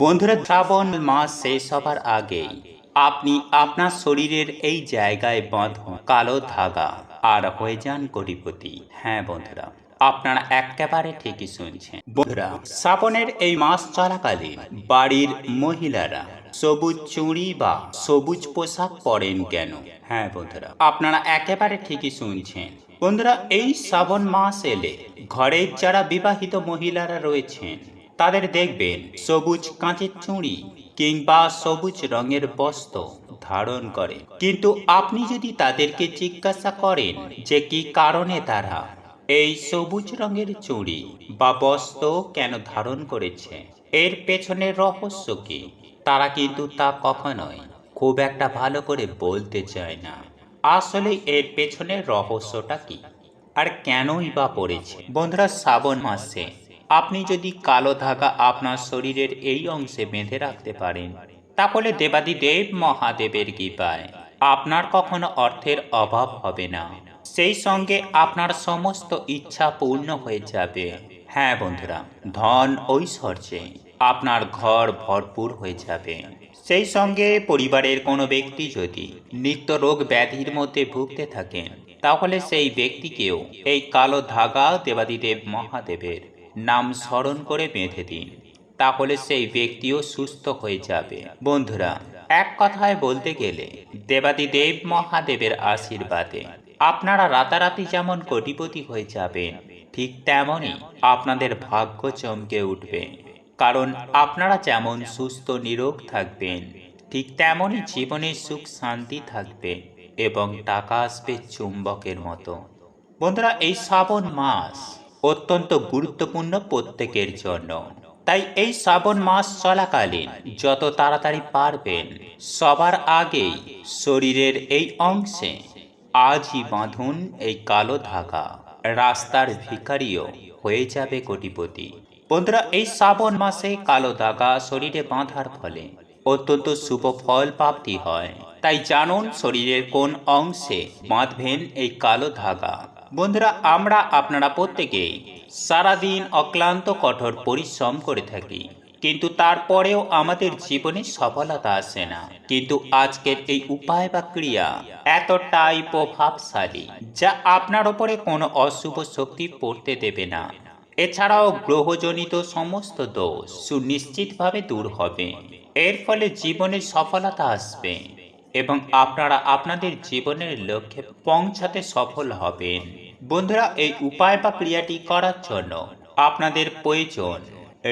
বন্ধুরা, শ্রাবণ মাস শেষ হবার আগেই আপনি আপনার শরীরের এই জায়গায় বাঁধুন কালো ধাগা আর হয়ে যান কোটিপতি। হ্যাঁ বন্ধুরা, আপনারা একেবারে ঠিকই শুনছেন। বন্ধুরা, শ্রাবণের এই মাস চলাকালীন বাড়ির মহিলারা সবুজ চুড়ি বা সবুজ পোশাক পরেন কেন? হ্যাঁ বন্ধুরা, আপনারা একেবারে ঠিকই শুনছেন। বন্ধুরা, এই শ্রাবণ মাস এলে ঘরের যারা বিবাহিত মহিলারা রয়েছেন তাদের দেখবেন সবুজ কাঁচের চুড়ি কিংবা সবুজ রঙের বস্ত্র ধারণ করে। কিন্তু আপনি যদি তাদেরকে জিজ্ঞাসা করেন যে কি কারণে তারা এই সবুজ রঙের চুড়ি বা বস্ত্র কেন ধারণ করেছে, এর পেছনের রহস্য কি, তারা কিন্তু তা কখনোই খুব একটা ভালো করে বলতে চায় না। আসলে এর পেছনের রহস্যটা কি আর কেনই বা পড়েছে? বন্ধুরা, শ্রাবণ মাসে আপনি যদি কালো ধাগা আপনার শরীরের এই অংশে বেঁধে রাখতে পারেন, তাহলে দেবাদিদেব মহাদেবের কৃপায় আপনার কখনো অর্থের অভাব হবে না। সেই সঙ্গে আপনার সমস্ত ইচ্ছা পূর্ণ হয়ে যাবে। হ্যাঁ বন্ধুরা, ধন ঐশ্বর্যে আপনার ঘর ভরপুর হয়ে যাবে। সেই সঙ্গে পরিবারের কোনো ব্যক্তি যদি নিত্য রোগ ব্যাধির মধ্যে ভুগতে থাকেন, তাহলে সেই ব্যক্তিকেও এই কালো ধাগা দেবাদিদেব মহাদেবের নাম স্মরণ করে বেঁধে দিন, তাহলে সেই ব্যক্তিও সুস্থ হয়ে যাবে। বন্ধুরা, এক কথায় বলতে গেলে দেবাদিদেব মহাদেবের আশীর্বাদে আপনারা রাতারাতি যেমন কোটিপতি হয়ে যাবেন, ঠিক তেমনই আপনাদের ভাগ্য চমকে উঠবে। কারণ আপনারা যেমন সুস্থ নিরোগ থাকবেন, ঠিক তেমনই জীবনে সুখ শান্তি থাকবে এবং টাকা আসবে চুম্বকের মতো। বন্ধুরা, এই শ্রাবণ মাস অত্যন্ত গুরুত্বপূর্ণ প্রত্যেকের জন্য। তাই এই শ্রাবণ মাস চলাকালীন যত তাড়াতাড়ি পারবেন সবার আগেই শরীরের এই অংশে আজই বাঁধুন এই কালো ধাগা। রাস্তার ভিখারিও হয়ে যাবে কোটিপতি। বন্ধুরা, এই শ্রাবণ মাসে কালো ধাগা শরীরে বাঁধার ফলে অত্যন্ত শুভ ফল প্রাপ্তি হয়। তাই জানুন শরীরের কোন অংশে বাঁধবেন এই কালো ধাগা। বন্ধুরা, আপনারা প্রত্যেকেই সারাদিন অক্লান্ত কঠোর পরিশ্রম করে থাকি, কিন্তু তারপরেও আমাদের জীবনে সফলতা আসে না। কিন্তু আজকের এই উপায় বা ক্রিয়া এতটাই প্রভাবশালী যা আপনার উপরে কোনো অশুভ শক্তি পড়তে দেবে না। এছাড়াও গ্রহজনিত সমস্ত দোষ সুনিশ্চিতভাবে দূর হবে। এর ফলে জীবনে সফলতা আসবে এবং আপনারা আপনাদের জীবনের লক্ষ্যে পৌঁছাতে সফল হবেন। বন্ধুরা, এই উপায় বা ক্রিয়াটি করার জন্য আপনাদের প্রয়োজন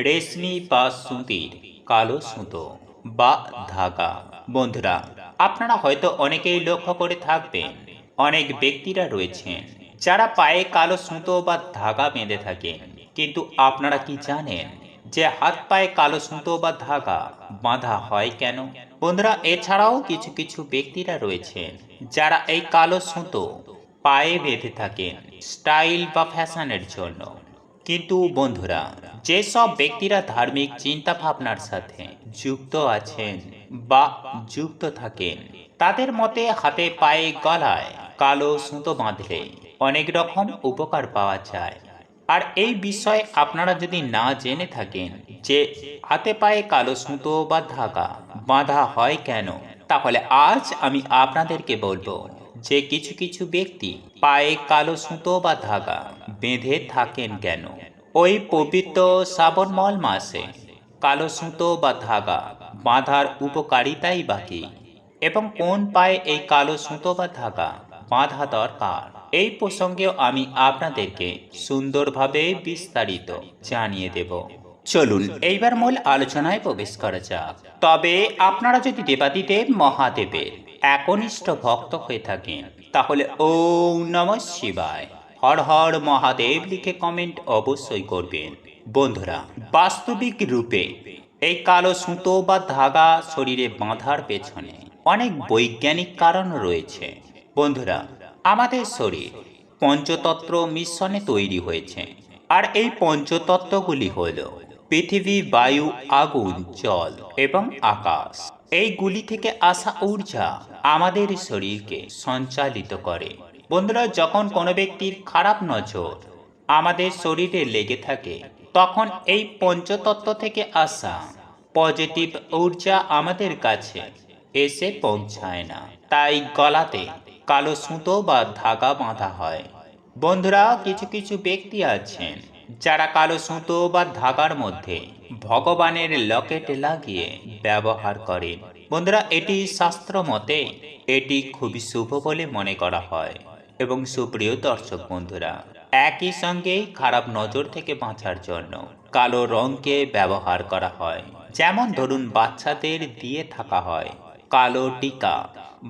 রেশমি বা সুতির কালো সুতো বা ধাগা। বন্ধুরা, আপনারা হয়তো অনেকেই লক্ষ্য করে থাকবেন, অনেক ব্যক্তিরা রয়েছেন যারা পায়ে কালো সুতো বা ধাগা বেঁধে থাকেন। কিন্তু আপনারা কি জানেন যে হাত পায়ে কালো সুতো বা ধাগা বাঁধা হয় কেন? বন্ধুরা, এছাড়াও কিছু কিছু ব্যক্তিরা রয়েছেন যারা এই কালো সুতো পায়ে বেঁধে থাকেন স্টাইল বা ফ্যাশনের জন্য। কিন্তু বন্ধুরা, যেসব ব্যক্তিরা ধার্মিক চিন্তা ভাবনার সাথে যুক্ত আছেন বা যুক্ত থাকেন, তাদের মতে হাতে পায়ে গলায় কালো সুতো বাঁধলে অনেক রকম উপকার পাওয়া যায়। আর এই বিষয়ে আপনারা যদি না জেনে থাকেন যে হাতে পায়ে কালো সুতো বা ধাগা বাঁধা হয় কেন, তাহলে আজ আমি আপনাদেরকে বলবো যে কিছু কিছু ব্যক্তি পায়ে কালো সুতো বা ধাগা বেঁধে থাকেন কেন। ওই পবিত্র শ্রাবণ মাসে কালো সুতো বা ধাগা বাঁধার উপকারিতাই বাকি, এবং কোন পায়ে এই কালো সুতো বা ধাগা বাঁধা দরকার, এই প্রসঙ্গেও আমি আপনাদেরকে সুন্দরভাবে বিস্তারিত জানিয়ে দেব। চলুন এইবার মূল আলোচনায় প্রবেশ করা যাক। তবে আপনারা যদি দেবাদিদেব মহাদেবের একনিষ্ঠ ভক্ত হয়ে থাকেন, তাহলে ওম নমঃ শিবায় হর হর মহাদেব লিখে কমেন্ট অবশ্যই করবেন। বন্ধুরা, বাস্তবিক রূপে এই কালো সুতো বা ধাগা শরীরে বাঁধার পেছনে অনেক বৈজ্ঞানিক কারণ রয়েছে। বন্ধুরা, আমাদের শরীর পঞ্চতত্ত্ব মিশ্রণে তৈরি হয়েছে, আর এই পঞ্চতত্ত্বগুলি হল পৃথিবী, বায়ু, আগুন, জল এবং আকাশ। এইগুলি থেকে আসা ঊর্জা আমাদের শরীরকে সঞ্চালিত করে। বন্ধুরা, যখন কোনো ব্যক্তির খারাপ নজর আমাদের শরীরে লেগে থাকে, তখন এই পঞ্চতত্ত্ব থেকে আসা পজিটিভ ঊর্জা আমাদের কাছে এসে পৌঁছায় না, তাই গলাতে কালো সুতো বা ধাগা বাঁধা হয়। বন্ধুরা, কিছু কিছু ব্যক্তি আছেন যারা কালো সুতো বা ধাগার মধ্যে ভগবানের লকেট লাগিয়ে ব্যবহার করেন। বন্ধুরা, এটি শাস্ত্র মতে এটি খুবই শুভ বলে মনে করা হয়। এবং সুপ্রিয় দর্শক বন্ধুরা, একই সঙ্গে খারাপ নজর থেকে বাঁচার জন্য কালো রঙকে ব্যবহার করা হয়। যেমন ধরুন, বাচ্চাদের দিয়ে থাকা হয় কালো টিকা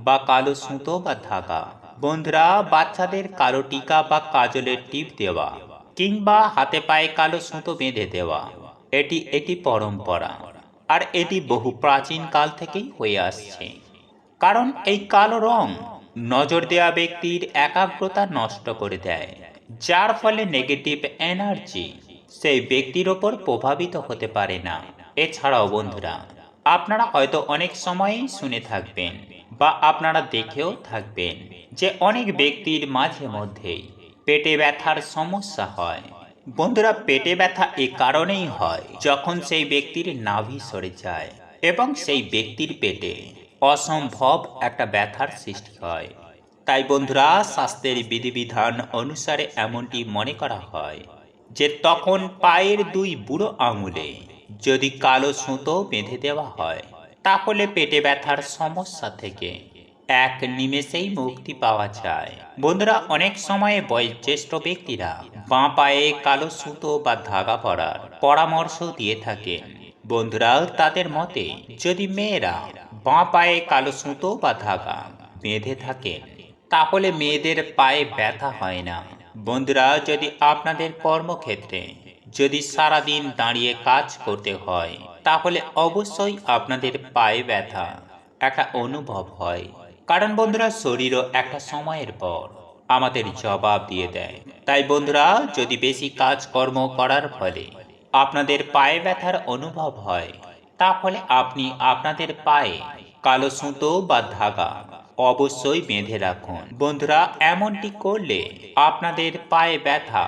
বা কালো সুতো বা ধাগা। বন্ধুরা, বাচ্চাদের কালো টিকা বা কাজলের টিপ দেওয়া কিংবা হাতে পায়ে কালো সুতো বেঁধে দেওয়া এটি পরম্পরা, আর এটি বহু প্রাচীন কাল থেকেই হয়ে আসছে। কারণ এই কালো রং নজর দেওয়া ব্যক্তির একাগ্রতা নষ্ট করে দেয়, যার ফলে নেগেটিভ এনার্জি সেই ব্যক্তির ওপর প্রভাবিত হতে পারে না। এছাড়াও বন্ধুরা, আপনারা হয়তো অনেক সময়ই শুনে থাকবেন বা আপনারা দেখেও থাকবেন যে অনেক ব্যক্তির মাঝে মধ্যেই পেটে ব্যথার সমস্যা হয়। বন্ধুরা, পেটে ব্যথা এ কারণেই হয় যখন সেই ব্যক্তির নাভি সরে যায় এবং সেই ব্যক্তির পেটে অসম্ভব একটা ব্যথার সৃষ্টি হয়। তাই বন্ধুরা, স্বাস্থ্যের বিধিবিধান অনুসারে এমনটি মনে করা হয় যে তখন পায়ের দুই বুড়ো আঙুলে যদি কালো সুতো বেঁধে দেওয়া হয়, তাহলে পেটে ব্যথার সমস্যা থেকে এক নিমেষেই মুক্তি পাওয়া যায়। বন্ধুরা, অনেক সময়ে বয়োজ্যেষ্ঠ ব্যক্তিরা বাঁ পায়ে কালো সুতো বা ধাগা পরার পরামর্শ দিয়ে থাকেন। বন্ধুরা, তাদের মতে যদি মেয়েরা বাঁ পায়ে কালো সুতো বা ধাগা বেঁধে থাকেন, তাহলে মেয়েদের পায়ে ব্যথা হয় না। বন্ধুরা, যদি আপনাদের কর্মক্ষেত্রে যদি সারাদিন দাঁড়িয়ে কাজ করতে হয়, তাহলে অবশ্যই আপনাদের পায়ে ব্যথা একটা অনুভব হয়। কারণ বন্ধুরা, শরীরও একটা সময়ের পর আমাদের জবাব দিয়ে দেয়। তাই বন্ধুরা, যদি বেশি কাজকর্ম করার ফলে আপনাদের পায়ে ব্যথার অনুভব হয়, তাহলে আপনি আপনাদের পায়ে কালো সুতো বা ধাগা অবশ্যই বেঁধে রাখুন। বন্ধুরা, এমনটি করলে আপনাদের পায়ে ব্যথা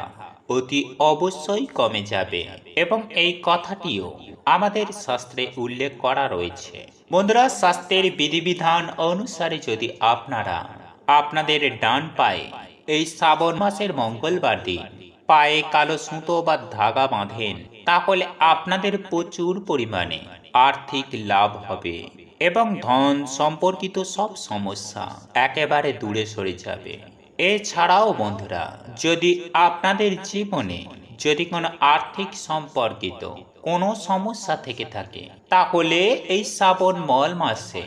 অতি অবশ্যই কমে যাবে এবং এই কথাটিও আমাদের শাস্ত্রে উল্লেখ করা রয়েছে। বন্ধুরা, শাস্ত্রের বিধিবিধান অনুসারে যদি আপনারা আপনাদের ডান পায়ে এই শ্রাবণ মাসের মঙ্গলবার দিন পায়ে কালো সুতো বা ধাগা বাঁধেন, তাহলে আপনাদের প্রচুর পরিমাণে আর্থিক লাভ হবে এবং ধন সম্পর্কিত সব সমস্যা একেবারে দূরে সরে যাবে। এছাড়াও বন্ধুরা, যদি আপনাদের জীবনে যদি কোনো আর্থিক সম্পর্কিত কোনো সমস্যা থেকে থাকে, তাহলে এই শ্রাবণ মাসে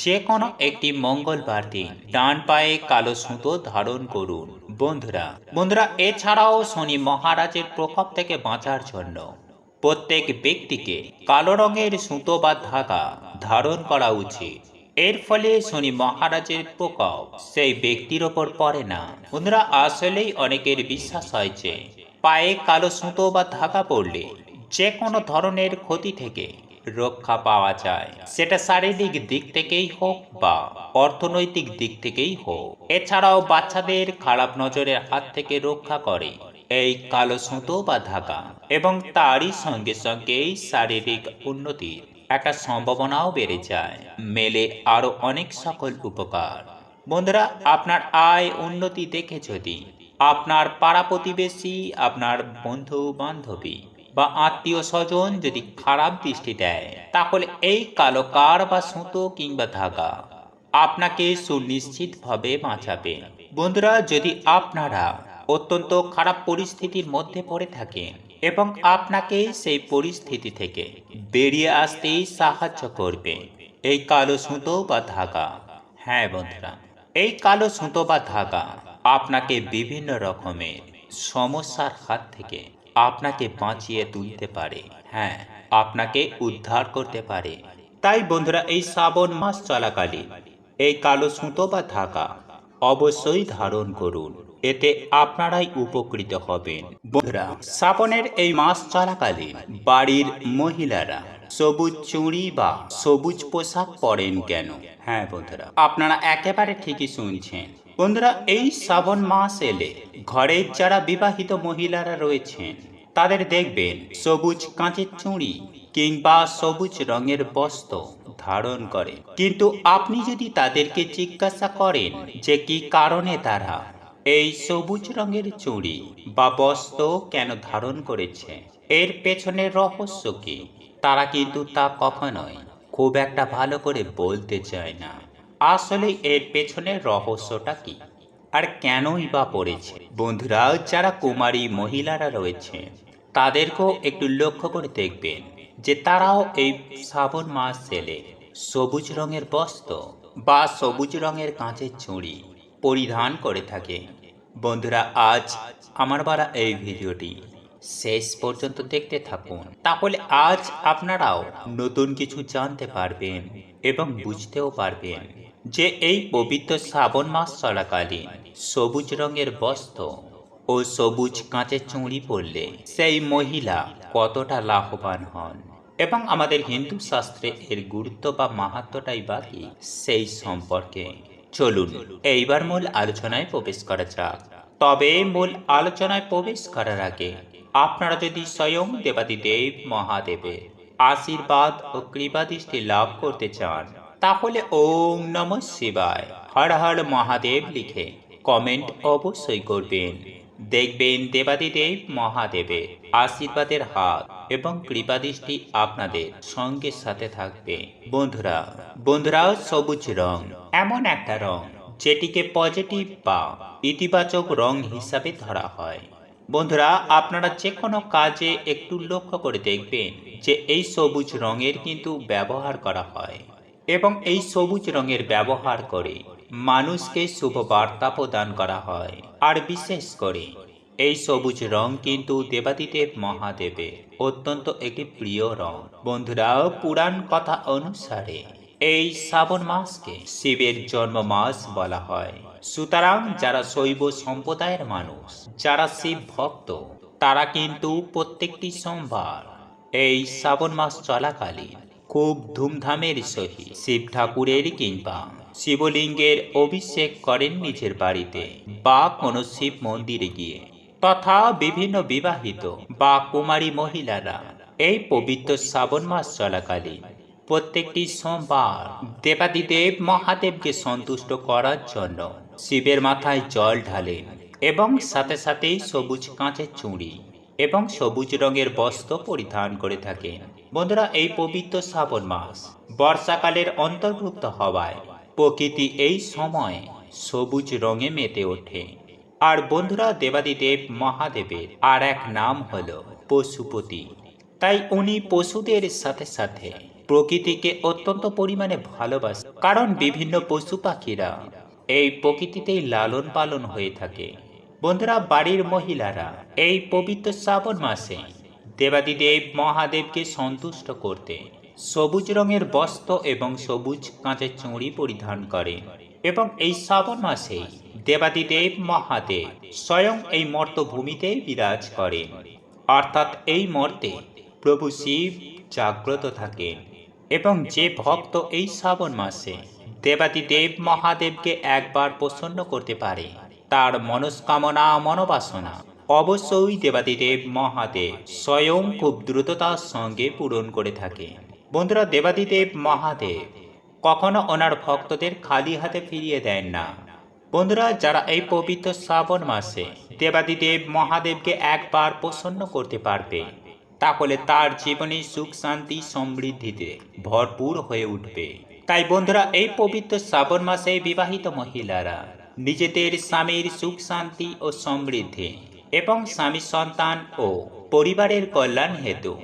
যে কোনো একটি মঙ্গলবার দিন ডান পায়ে কালো সুতো ধারণ করুন। বন্ধুরা, এছাড়াও শনি মহারাজের প্রকোপ থেকে বাঁচার জন্য প্রত্যেক ব্যক্তিকে কালো রঙের সুতো বা ধাগা ধারণ করা উচিত। এর ফলে শনি মহারাজের প্রকোপ সেই ব্যক্তির ওপর পড়ে না। বন্ধুরা, আসলেই অনেকের বিশ্বাস হয় যে পায়ে কালো সুতো বা ধাগা পড়লে যে কোনো ধরনের ক্ষতি থেকে রক্ষা পাওয়া যায়, সেটা শারীরিক দিক থেকেই হোক বা অর্থনৈতিক দিক থেকেই হোক। এছাড়াও বাচ্চাদের খারাপ নজরের হাত থেকে রক্ষা করে এই কালো সুতো বা ধাগা, এবং তারই সঙ্গে সঙ্গে শারীরিক উন্নতির একটা সম্ভাবনাও বেড়ে যায়, মেলে আরো অনেক সকল উপকার। বন্ধুরা, আপনার আয় উন্নতি দেখে যদি আপনার পাড়া প্রতিবেশী, আপনার বন্ধু বান্ধবী বা আত্মীয় স্বজন যদি খারাপ দৃষ্টি দেয়, তাহলে এই কালো কার বা সুতো কিংবা ধাগা আপনাকে সুনিশ্চিতভাবে বাঁচাবে। বন্ধুরা, যদি আপনারা অত্যন্ত খারাপ পরিস্থিতির মধ্যে পড়ে থাকেন এবং আপনাকে সেই পরিস্থিতি থেকে বেরিয়ে আসতেই সাহায্য করবে এই কালো সুতো বা ধাগা। হ্যাঁ বন্ধুরা, এই কালো সুতো বা ধাগা আপনাকে বিভিন্ন রকমের সমস্যার হাত থেকে আপনাকে বাঁচিয়ে তুলতে পারে। হ্যাঁ, আপনাকে উদ্ধার করতে পারে। তাই বন্ধুরা, এই শ্রাবণ মাস চলাকালীন এই কালো সুতো বা ধাগা অবশ্যই ধারণ করুন, এতে আপনারাই উপকৃত হবেন। বন্ধুরা, শ্রাবণের এই মাস চলাকালীন বাড়ির মহিলারা সবুজ চুড়ি বা সবুজ পোশাক পরেন কেন? হ্যাঁ বন্ধুরা, আপনারা একেবারে ঠিকই শুনছেন। বন্ধুরা, এই শ্রাবণ মাস এলে ঘরের যারা বিবাহিত মহিলারা রয়েছেন, তাদের দেখবেন সবুজ কাঁচের চুড়ি কিংবা সবুজ রঙের বস্ত্র ধারণ করে, কিন্তু আপনি যদি তাদেরকে জিজ্ঞাসা করেন যে কি কারণে তারা এই সবুজ রঙের চুড়ি বা বস্ত্র কেন ধারণ করেছে, এর পেছনের রহস্য কি, তারা কিন্তু তা কখনোই খুব একটা ভালো করে বলতে চায় না। আসলে এর পেছনের রহস্যটা কি আর কেনই বা পড়েছে? বন্ধুরা, যারা কুমারী মহিলারা রয়েছে তাদেরকেও একটু লক্ষ্য করে দেখবেন যে তারাও এই শ্রাবণ মাস এলে সবুজ রঙের বস্ত্র বা সবুজ রঙের কাঁচের চুড়ি পরিধান করে থাকে। বন্ধুরা, আজ আমার বলা এই ভিডিওটি শেষ পর্যন্ত দেখতে থাকুন, তাহলে আজ আপনারাও নতুন কিছু জানতে পারবেন এবং বুঝতেও পারবেন যে এই পবিত্র শ্রাবণ মাস চলাকালীন সবুজ রঙের বস্ত্র ও সবুজ কাঁচের চুড়ি পরলে সেই মহিলা কতটা লাভবান হন এবং আমাদের হিন্দু শাস্ত্রে এর গুরুত্ব বা মাহাত্ম্যটাই বা কি সেই সম্পর্কে চলুন এইবার মূল আলোচনায় প্রবেশ করা যাক। তবে মূল আলোচনায় প্রবেশ করার আগে আপনারা যদি স্বয়ং দেবাদিদেব মহাদেবের আশীর্বাদ ও কৃপাদৃষ্টি লাভ করতে চান, তাহলে ওম নমঃ শিবায় হর হর মহাদেব লিখে কমেন্ট অবশ্যই করবেন। দেখবেন দেবাদিদেব মহাদেবের আশীর্বাদের হাত এবং কৃপাদৃষ্টি আপনাদের সঙ্গে সাথে থাকবে। বন্ধুরা বন্ধুরা সবুজ রং এমন একটা রং যেটিকে পজিটিভ বা ইতিবাচক রং হিসাবে ধরা হয়। বন্ধুরা, আপনারা যে কোনো কাজে একটু লক্ষ্য করে দেখবেন যে এই সবুজ রঙের কিন্তু ব্যবহার করা হয় এবং এই সবুজ রঙের ব্যবহার করে মানুষকে শুভ বার্তা প্রদান করা হয়। আর বিশেষ করে এই সবুজ রং কিন্তু দেবাদিদেব মহাদেবের অত্যন্ত একটি প্রিয় রং। বন্ধুরা, পুরাণ কথা অনুসারে এই শ্রাবণ মাসকে শিবের জন্ম মাস বলা হয়। সুতরাং যারা শৈব সম্প্রদায়ের মানুষ, যারা শিব ভক্ত, তারা কিন্তু প্রত্যেকটি সোমবার এই শ্রাবণ মাস চলাকালীন খুব ধুমধামের সহিত শিব ঠাকুরের কিংবা শিবলিঙ্গের অভিষেক করেন নিজের বাড়িতে বা কোনো শিব মন্দিরে গিয়ে, তথা বিভিন্ন বিবাহিত বা কুমারী মহিলারা এই পবিত্র শ্রাবণ মাস চলাকালীন প্রত্যেকটি সোমবার দেবাদিদেব মহাদেবকে সন্তুষ্ট করার জন্য শিবের মাথায় জল ঢালেন এবং সাথে সাথেই সবুজ কাঁচের চুড়ি এবং সবুজ রঙের বস্ত্র পরিধান করে থাকেন। বন্ধুরা, এই পবিত্র শ্রাবণ মাস বর্ষাকালের অন্তর্ভুক্ত হওয়ায় প্রকৃতি এই সময়ে সবুজ রঙে মেতে ওঠে। আর বন্ধুরা, দেবাদিদেব মহাদেবের আর এক নাম হলো পশুপতি। তাই উনি পশুদের সাথে সাথে প্রকৃতিকে অত্যন্ত পরিমাণে ভালোবাসেন, কারণ বিভিন্ন পশু পাখিরা এই প্রকৃতিতেই লালন পালন হয়ে থাকে। বন্ধুরা, বাড়ির মহিলারা এই পবিত্র শ্রাবণ মাসে দেবাদিদেব মহাদেবকে সন্তুষ্ট করতে সবুজ রঙের বস্ত্র এবং সবুজ কাঁচের চুড়ি পরিধান করেন এবং এই শ্রাবণ মাসে দেবাদিদেব মহাদেব স্বয়ং এই মর্তভূমিতে বিরাজ করেন, অর্থাৎ এই মর্তে প্রভু শিব জাগ্রত থাকেন। এবং যে ভক্ত এই শ্রাবণ মাসে দেবাদিদেব মহাদেবকে একবার প্রসন্ন করতে পারে, তার মনস্কামনা মনোবাসনা অবশ্যই দেবাদিদেব মহাদেব স্বয়ং খুব দ্রুততার সঙ্গে পূরণ করে থাকে। বন্ধুরা, দেবাদিদেব মহাদেব কখনো ওনার ভক্তদের খালি হাতে ফিরিয়ে দেন না। বন্ধুরা, যারা এই পবিত্র শ্রাবণ মাসে দেবাদিদেব মহাদেবকে একবার প্রসন্ন করতে পারবে, তাহলে তার জীবনে সুখ শান্তি সমৃদ্ধিতে ভরপুর হয়ে উঠবে। তাই বন্ধুরা, এই পবিত্র শ্রাবণ মাসে বিবাহিত মহিলারা নিজেদের স্বামীর সুখ শান্তি ও সমৃদ্ধি এবং স্বামী সন্তান ও পরিবারের কল্যাণ হেতু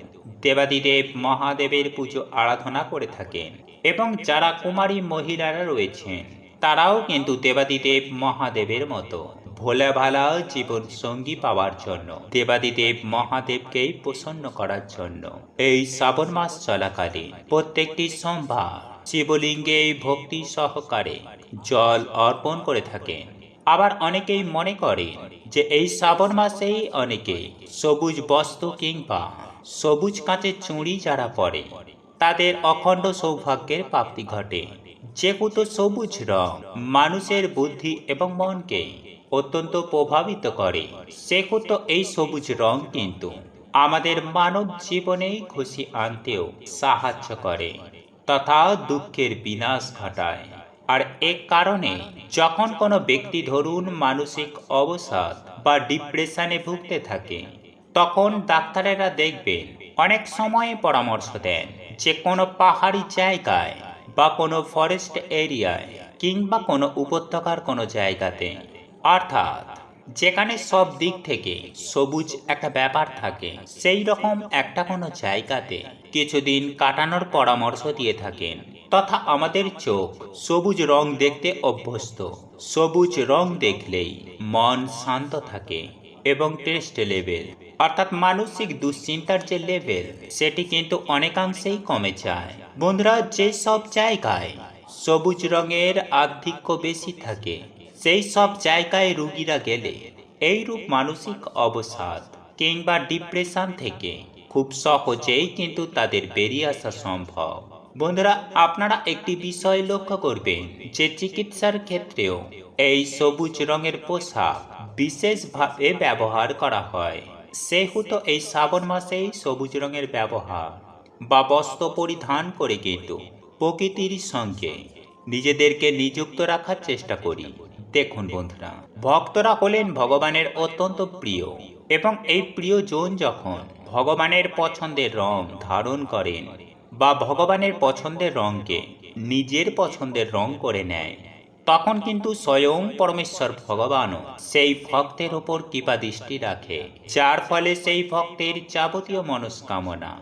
দেবাদিদেব মহাদেবের পুজো আরাধনা করে থাকেন। এবং যারা কুমারী মহিলারা রয়েছেন, তারাও কিন্তু দেবাদিদেব মহাদেবের মতো ভোলা ভালা জীবন সঙ্গী পাওয়ার জন্য দেবাদিদেব মহাদেবকেই প্রসন্ন করার জন্য এই শ্রাবণ মাস চলাকালীন প্রত্যেকটি সোমবার শিবলিঙ্গে ভক্তি সহকারে জল অর্পণ করে থাকেন। আবার অনেকেই মনে করেন যে এই শ্রাবণ মাসেই অনেকে সবুজ বস্ত্র কিংবা সবুজ কাঁচের চুড়ি যারা পরে তাদের অখণ্ড সৌভাগ্যের প্রাপ্তি ঘটে। যেহেতু সবুজ রং মানুষের বুদ্ধি এবং মনকে অত্যন্ত প্রভাবিত করে, সেহেতু এই সবুজ রং কিন্তু আমাদের মানব জীবনেই খুশি আনতেও সাহায্য করে তথা দুঃখের বিনাশ ঘটায়। আর এ কারণে যখন কোনো ব্যক্তি ধরুন মানসিক অবসাদ বা ডিপ্রেশনে ভুগতে থাকে, তখন ডাক্তারেরা দেখবেন অনেক সময় পরামর্শ দেন যে কোনো পাহাড়ি জায়গায় বা কোনো ফরেস্ট এরিয়ায় কিংবা কোনো উপত্যকার কোনো জায়গাতে, অর্থাৎ যেখানে সব দিক থেকে সবুজ একটা ব্যাপার থাকে, সেই রকম একটা কোনো জায়গাতে কিছুদিন কাটানোর পরামর্শ দিয়ে থাকেন। তথা আমাদের চোখ সবুজ রং দেখতে অভ্যস্ত। সবুজ রং দেখলেই মন শান্ত থাকে এবং টেস্ট লেভেল অর্থাৎ মানসিক দুশ্চিন্তার যে লেভেল সেটি কিন্তু অনেকাংশেই কমে যায়। বন্ধুরা, যে সব জায়গায় সবুজ রঙের আধিক্য বেশি থাকে সেই সব জায়গায় রুগীরা গেলে এইরূপ মানসিক অবসাদ কিংবা ডিপ্রেশন থেকে খুব সহজেই কিন্তু তাদের বেরিয়ে আসা সম্ভব। বন্ধুরা, আপনারা একটি বিষয় লক্ষ্য করবেন যে চিকিৎসার ক্ষেত্রেও এই সবুজ রঙের পোশাক বিশেষভাবে ব্যবহার করা হয়। সেহেতু এই শ্রাবণ মাসেই সবুজ রঙের ব্যবহার বা বস্ত্র পরিধান করে কিন্তু প্রকৃতির সঙ্গে নিজেদেরকে নিযুক্ত রাখার চেষ্টা করি। দেখুন বন্ধুরা, ভক্তরা হলেন ভগবানের অত্যন্ত প্রিয় এবং এই প্রিয়জন যখন ভগবানের পছন্দের রং ধারণ করেন বা ভগবানের পছন্দের রঙকে নিজের পছন্দের রং করে নেয়, তখন কিন্তু স্বয়ং পরমেশ্বর ভগবানও সেই ভক্তের ওপর কৃপা দৃষ্টি রাখে, যার ফলে সেই ভক্তের যাবতীয় মনস্কামনা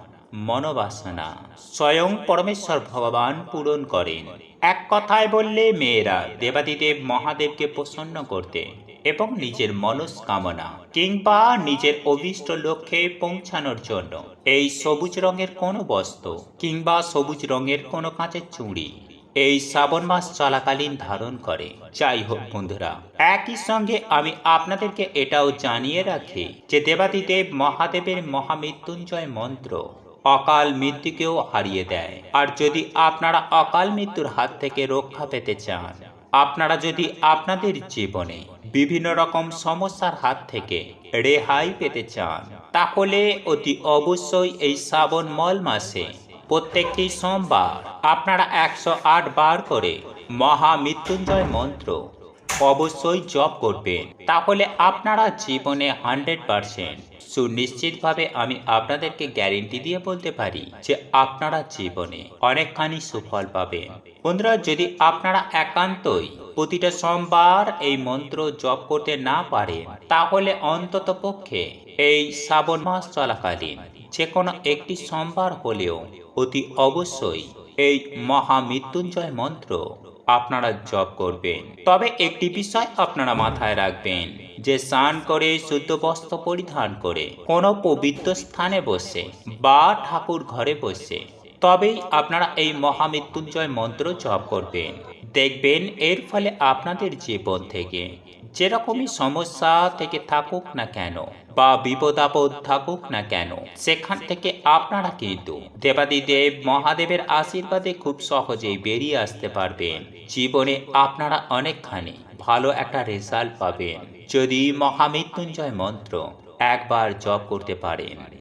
মনোবাসনা স্বয়ং পরমেশ্বর ভগবান পূরণ করেন। এক কথায় বললে মেয়েরা দেবাদিদেব মহাদেবকে প্রসন্ন করতে এবং নিজের মনস্কামনা কিংবা নিজের অভীষ্ট লক্ষ্যে পৌঁছানোর জন্য এই সবুজ রঙের কোনো বস্ত্র কিংবা সবুজ রঙের কোনো কাঁচের চুড়ি এই শ্রাবণ মাস চলাকালীন ধারণ করে। যাই হোক বন্ধুরা, একই সঙ্গে আমি আপনাদেরকে এটাও জানিয়ে রাখি যে দেবাদিদেব মহাদেবের মহামৃত্যুঞ্জয় মন্ত্র অকাল মৃত্যুকেও হারিয়ে দেয়। আর যদি আপনারা অকাল মৃত্যুর হাত থেকে রক্ষা পেতে চান, আপনারা যদি আপনাদের জীবনে বিভিন্ন রকম সমস্যার হাত থেকে রেহাই পেতে চান, তাহলে অতি অবশ্যই এই শ্রাবণ মল মাসে প্রত্যেকটি সোমবার আপনারা 108 বার করে মহামৃত্যুঞ্জয় মন্ত্র অবশ্যই জপ করবেন। তাহলে আপনারা জীবনে 100% সুনিশ্চিতভাবে আমি আপনাদেরকে গ্যারেন্টি দিয়ে বলতে পারি যে আপনারা জীবনে অনেকখানি সুফল পাবেন। বন্ধুরা, যদি আপনারা একান্তই প্রতিটা সোমবার এই মন্ত্র জপ করতে না পারেন, তাহলে অন্তত পক্ষে এই শ্রাবণ মাস চলাকালীন যে কোনো একটি সোমবার হলেও অতি অবশ্যই এই মহামৃত্যুঞ্জয় মন্ত্র আপনারা জপ করবেন। তবে একটি বিষয় আপনারা মাথায় রাখবেন যে স্নান করে শুদ্ধ বস্ত্র পরিধান করে কোনো পবিত্র স্থানে বসে বা ঠাকুর ঘরে বসে তবেই আপনারা এই মহামৃত্যুঞ্জয় মন্ত্র জপ করবেন। দেখবেন এর ফলে আপনাদের জীবন থেকে যেরকমই সমস্যা থেকে থাকুক না কেন বা বিপদ আপদ থাকুক না কেন, সেখান থেকে আপনারা কিন্তু দেবাদিদেব মহাদেবের আশীর্বাদে খুব সহজেই বেরিয়ে আসতে পারবেন। জীবনে আপনারা অনেকখানি ভালো একটা রেজাল্ট পাবেন যদি মহামৃত্যুঞ্জয় মন্ত্র একবার জপ করতে পারেন।